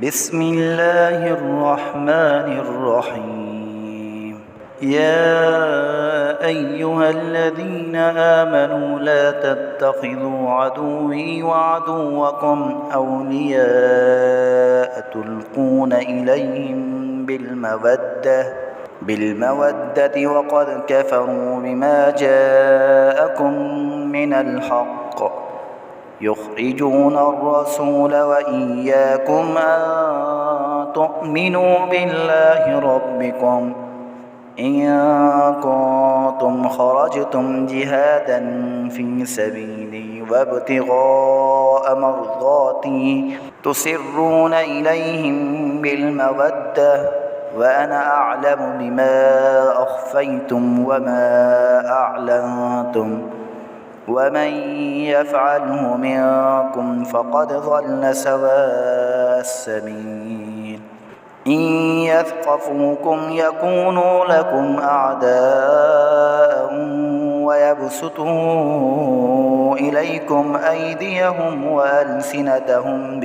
بسم الله الرحمن الرحيم. يا أيها الذين آمنوا لا تتخذوا عدوي وعدوكم أولياء تلقون إليهم بالمودة وقد كفروا بما جاءكم من الحق يخرجون الرسول وإياكم أن تؤمنوا بالله ربكم إن كنتم خرجتم جهادا في سبيلي وابتغاء مرضاتي تسرون إليهم بالمودة وأنا أعلم بما أخفيتم وما أعلنتم ومن يفعله منكم فقد ضل سواء السبيل. إن يثقفوكم يكونوا لكم أعداء ويبسطوا إليكم أيديهم وألسنتهم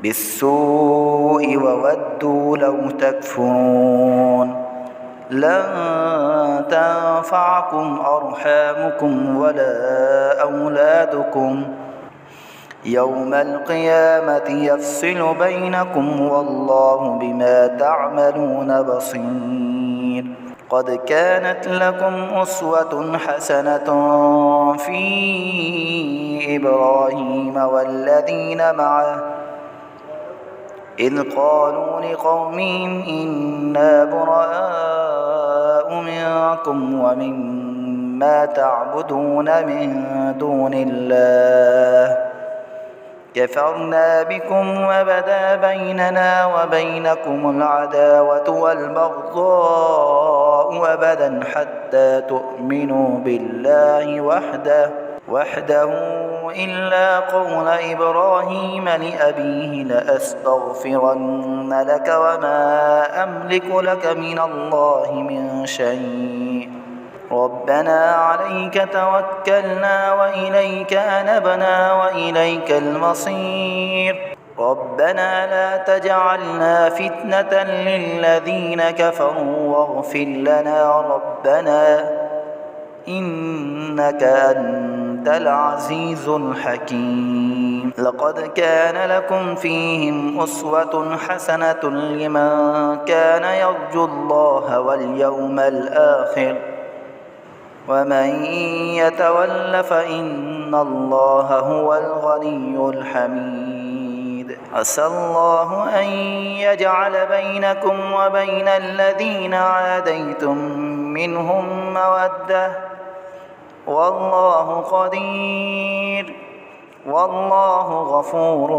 بالسوء وودوا لو تكفرون. لن تنفعكم أرحامكم ولا أولادكم يوم القيامة يفصل بينكم والله بما تعملون بصير. قد كانت لكم أسوة حسنة في إبراهيم والذين معه إذ قالوا لقومهم إنا براء منكم ومما تعبدون من دون الله كفرنا بكم وبدا بيننا وبينكم العداوة والبغضاء أبدا حتى تؤمنوا بالله وحده إلا قول إبراهيم لأبيه لأستغفرن لك وما أملك لك من الله من شيء ربنا عليك توكلنا وإليك أنبنا وإليك المصير. ربنا لا تجعلنا فتنة للذين كفروا واغفر لنا ربنا إنك أنت العزيز الحكيم. لقد كان لكم فيهم أسوة حسنة لمن كان يرجو الله واليوم الآخر ومن يتول فإن الله هو الغني الحميد. عسى الله أن يجعل بينكم وبين الذين عاديتم منهم مودة والله قدير والله غفور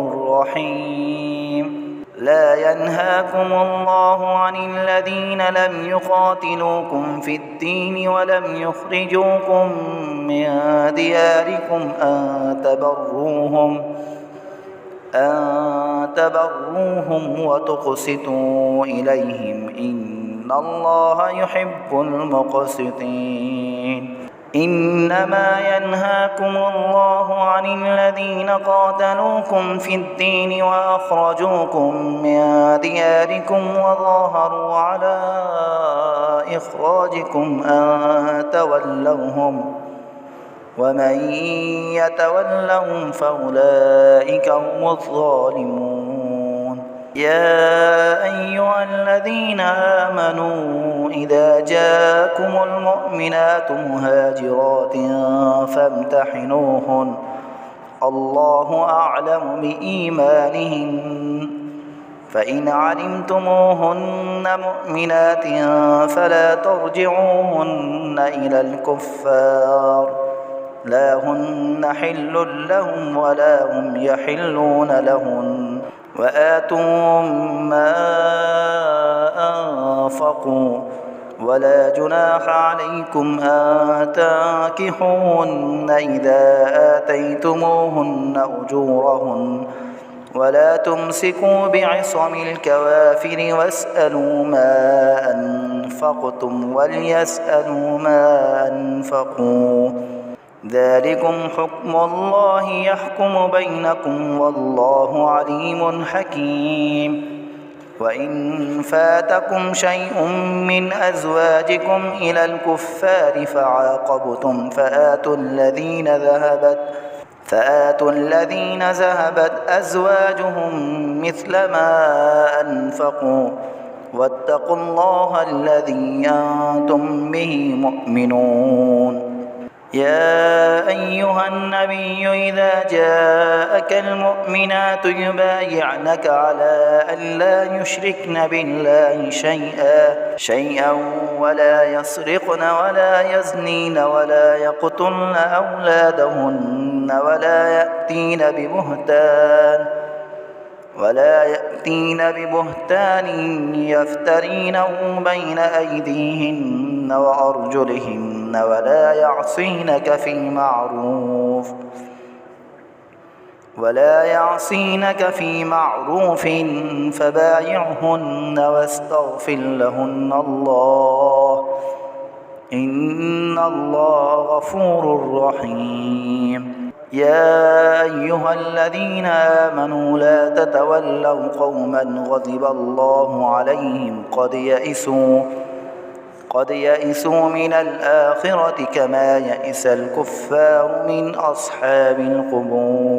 رحيم. لا ينهاكم الله عن الذين لم يقاتلوكم في الدين ولم يخرجوكم من دياركم أن تبروهم وتقسطوا إليهم إن الله يحب المقسطين. إنما ينهاكم الله عن الذين قاتلوكم في الدين وأخرجوكم من دياركم وظاهروا على إخراجكم أن تولوهم ومن يتولهم فأولئك هم الظالمون. يا أيها الذين آمنوا إذا جاءكم المؤمنات مهاجرات فامتحنوهن الله أعلم بإيمانهن فإن علمتموهن مؤمنات فلا ترجعوهن إلى الكفار لا هن حل لهم ولا هم يحلون لهن وآتوهم ما أنفقوا ولا جناح عليكم أن تنكحوهن إذا آتيتموهن أجورهن ولا تمسكوا بعصم الكوافر واسألوا ما أنفقتم وليسألوا ما أنفقوا ذلكم حكم الله يحكم بينكم والله عليم حكيم. وإن فاتكم شيء من أزواجكم إلى الكفار فعاقبتم فآتوا الذين ذهبت أزواجهم مثل ما أنفقوا واتقوا الله الذي أنتم به مؤمنون. يا أيها النبي إذا جاءك المؤمنات يبايعنك على أن لا يشركن بالله شيئا ولا يسرقن ولا يزنين ولا يقتلن أولادهن ولا يأتين ببهتان يفترينه بين أيديهن وأرجلهن ولا يعصينك في معروف فبايعهن واستغفر لهن الله إن الله غفور رحيم. يا أيها الذين آمنوا لا تتولوا قوما غضب الله عليهم قد يئسوا من الآخرة كما يئس الكفار من أصحاب القبور.